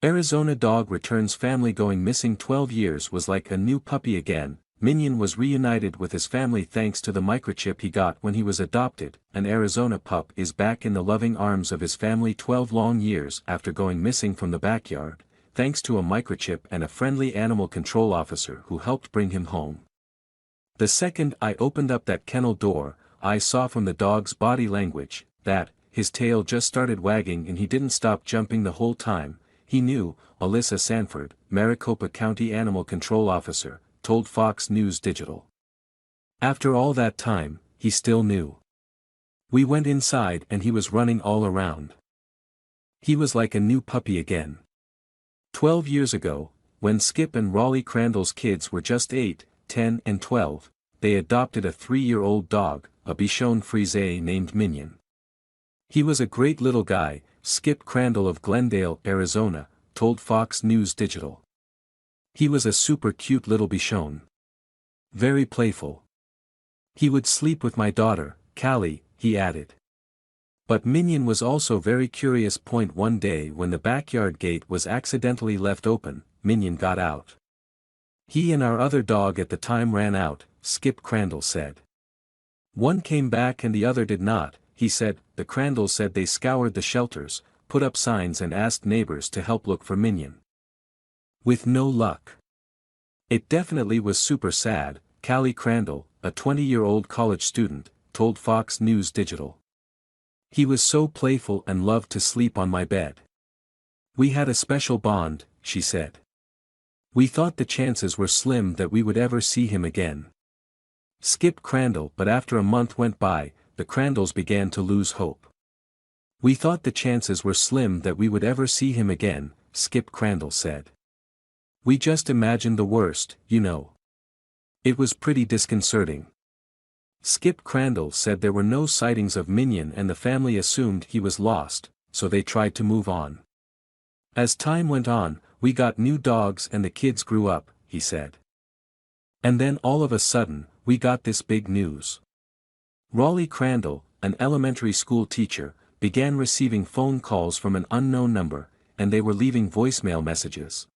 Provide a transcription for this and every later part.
Arizona dog returns family going missing 12 years was like a new puppy again. Minion was reunited with his family thanks to the microchip he got when he was adopted. An Arizona pup is back in the loving arms of his family 12 long years after going missing from the backyard, thanks to a microchip and a friendly animal control officer who helped bring him home. The second I opened up that kennel door, I saw from the dog's body language that his tail just started wagging and he didn't stop jumping the whole time. He knew. Alyssa Sanford, Maricopa County Animal Control Officer, told Fox News Digital. After all that time, he still knew. We went inside and he was running all around. He was like a new puppy again. 12 years ago, when Skip and Raleigh Crandall's kids were just 8, 10 and 12, they adopted a 3-year-old dog, a Bichon Frise named Minion. He was a great little guy, Skip Crandall of Glendale, Arizona, told Fox News Digital. He was a super cute little Bichon. Very playful. He would sleep with my daughter, Callie, he added. But Minion was also very curious. One day when the backyard gate was accidentally left open, Minion got out. He and our other dog at the time ran out, Skip Crandall said. One came back and the other did not, he said. The Crandalls said they scoured the shelters, put up signs and asked neighbors to help look for Minion. With no luck. It definitely was super sad, Callie Crandall, a 20-year-old college student, told Fox News Digital. He was so playful and loved to sleep on my bed. We had a special bond, she said. We thought the chances were slim that we would ever see him again. Skip Crandall. But after a month went by, the Crandalls began to lose hope. We thought the chances were slim that we would ever see him again, Skip Crandall said. We just imagined the worst, you know. It was pretty disconcerting. Skip Crandall said there were no sightings of Minion and the family assumed he was lost, so they tried to move on. As time went on, we got new dogs and the kids grew up, he said. And then all of a sudden, we got this big news. Raleigh Crandall, an elementary school teacher, began receiving phone calls from an unknown number, and they were leaving voicemail messages.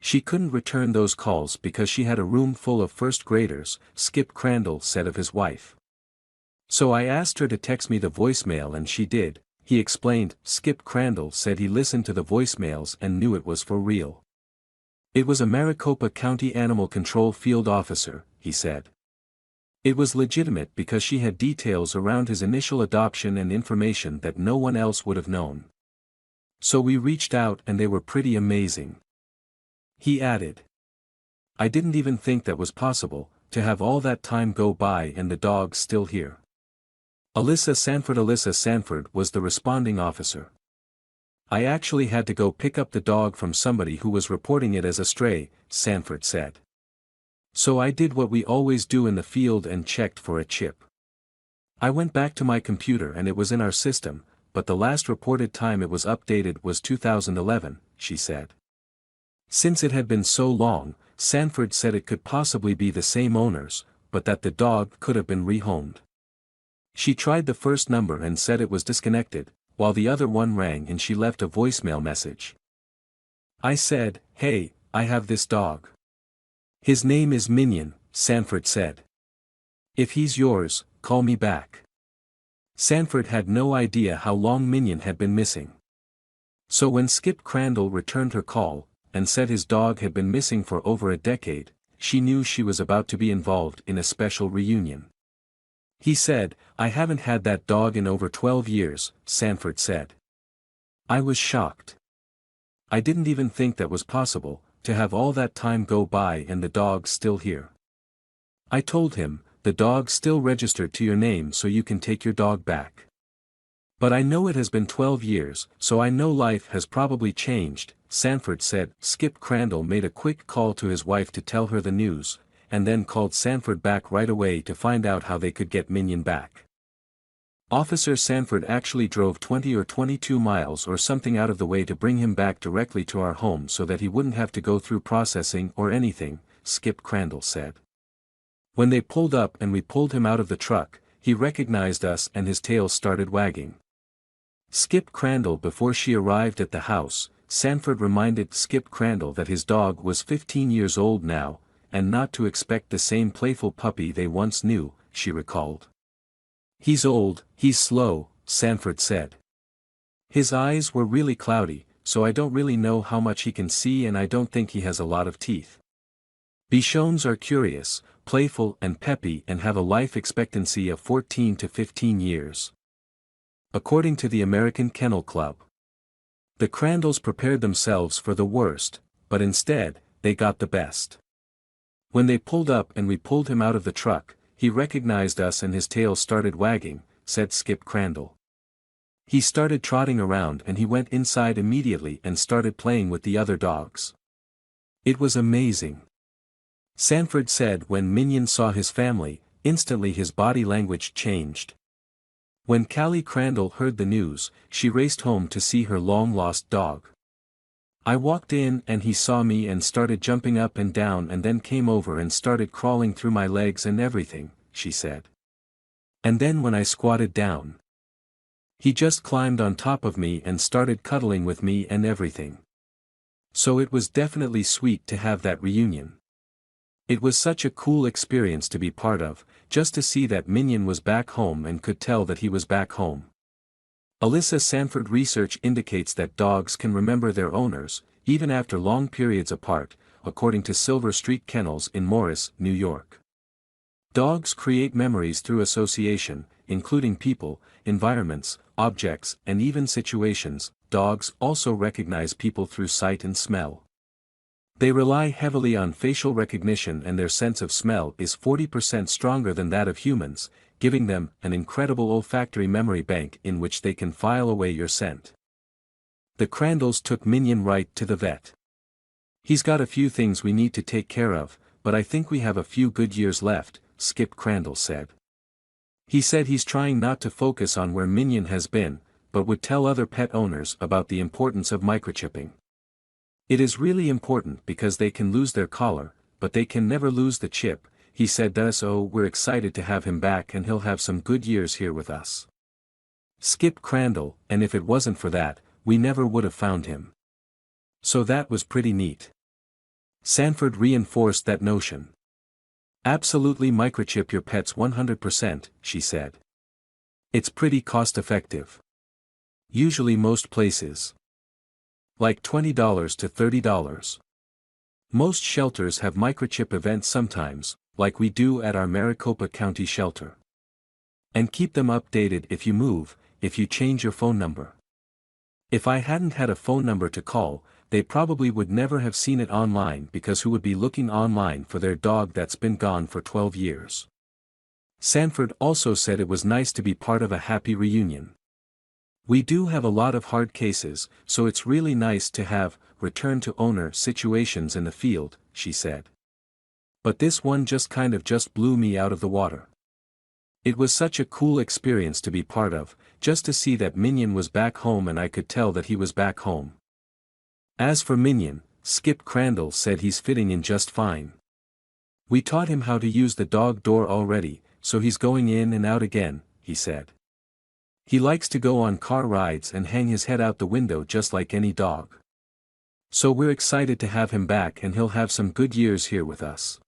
She couldn't return those calls because she had a room full of first graders, Skip Crandall said of his wife. So I asked her to text me the voicemail and she did, he explained. Skip Crandall said he listened to the voicemails and knew it was for real. It was a Maricopa County Animal Control field officer, he said. It was legitimate because she had details around his initial adoption and information that no one else would have known. So we reached out and they were pretty amazing. He added. I didn't even think that was possible, to have all that time go by and the dog's still here. Alyssa Sanford was the responding officer. I actually had to go pick up the dog from somebody who was reporting it as a stray, Sanford said. So I did what we always do in the field and checked for a chip. I went back to my computer and it was in our system, but the last reported time it was updated was 2011, she said. Since it had been so long, Sanford said it could possibly be the same owners, but that the dog could have been rehomed. She tried the first number and said it was disconnected, while the other one rang and she left a voicemail message. I said, hey, I have this dog. His name is Minion, Sanford said. If he's yours, call me back. Sanford had no idea how long Minion had been missing. So when Skip Crandall returned her call, and said his dog had been missing for over a decade, she knew she was about to be involved in a special reunion. He said, I haven't had that dog in over 12 years, Sanford said. I was shocked. I didn't even think that was possible, to have all that time go by and the dog's still here. I told him, the dog's still registered to your name so you can take your dog back. But I know it has been 12 years, so I know life has probably changed, Sanford said. Skip Crandall made a quick call to his wife to tell her the news, and then called Sanford back right away to find out how they could get Minion back. Officer Sanford actually drove 20 or 22 miles or something out of the way to bring him back directly to our home so that he wouldn't have to go through processing or anything, Skip Crandall said. When they pulled up and we pulled him out of the truck, he recognized us and his tail started wagging. Skip Crandall. Before she arrived at the house, Sanford reminded Skip Crandall that his dog was 15 years old now, and not to expect the same playful puppy they once knew, she recalled. "He's old, he's slow," Sanford said. "His eyes were really cloudy, so I don't really know how much he can see, and I don't think he has a lot of teeth. Bichons are curious, playful and peppy and have a life expectancy of 14 to 15 years. According to the American Kennel Club, the Crandalls prepared themselves for the worst, but instead, they got the best. When they pulled up and we pulled him out of the truck, he recognized us and his tail started wagging," said Skip Crandall. "He started trotting around and he went inside immediately and started playing with the other dogs. It was amazing." Sanford said when Minion saw his family, instantly his body language changed. When Callie Crandall heard the news, she raced home to see her long-lost dog. "I walked in and he saw me and started jumping up and down and then came over and started crawling through my legs and everything," she said. "And then when I squatted down, he just climbed on top of me and started cuddling with me and everything. So it was definitely sweet to have that reunion. It was such a cool experience to be part of, just to see that Minion was back home and could tell that he was back home." Alyssa Sanford research indicates that dogs can remember their owners, even after long periods apart, according to Silver Street Kennels in Morris, New York. Dogs create memories through association, including people, environments, objects, and even situations. Dogs also recognize people through sight and smell. They rely heavily on facial recognition, and their sense of smell is 40% stronger than that of humans, giving them an incredible olfactory memory bank in which they can file away your scent. The Crandalls took Minion right to the vet. "He's got a few things we need to take care of, but I think we have a few good years left," Skip Crandall said. He said he's trying not to focus on where Minion has been, but would tell other pet owners about the importance of microchipping. "It is really important because they can lose their collar, but they can never lose the chip," he said. "So we're excited to have him back and he'll have some good years here with us." Skip Crandall, "And if it wasn't for that, we never would have found him. So that was pretty neat." Sanford reinforced that notion. "Absolutely, microchip your pets 100%, she said. "It's pretty cost-effective. Usually most places, like $20 to $30. Most shelters have microchip events sometimes, like we do at our Maricopa County shelter. And keep them updated if you move, if you change your phone number." If I hadn't had a phone number to call, they probably would never have seen it online, because who would be looking online for their dog that's been gone for 12 years? Sanford also said it was nice to be part of a happy reunion. "We do have a lot of hard cases, so it's really nice to have return-to-owner situations in the field," she said. "But this one just blew me out of the water. It was such a cool experience to be part of, just to see that Minion was back home and I could tell that he was back home." As for Minion, Skip Crandall said he's fitting in just fine. "We taught him how to use the dog door already, so he's going in and out again," he said. "He likes to go on car rides and hang his head out the window just like any dog. So we're excited to have him back and he'll have some good years here with us."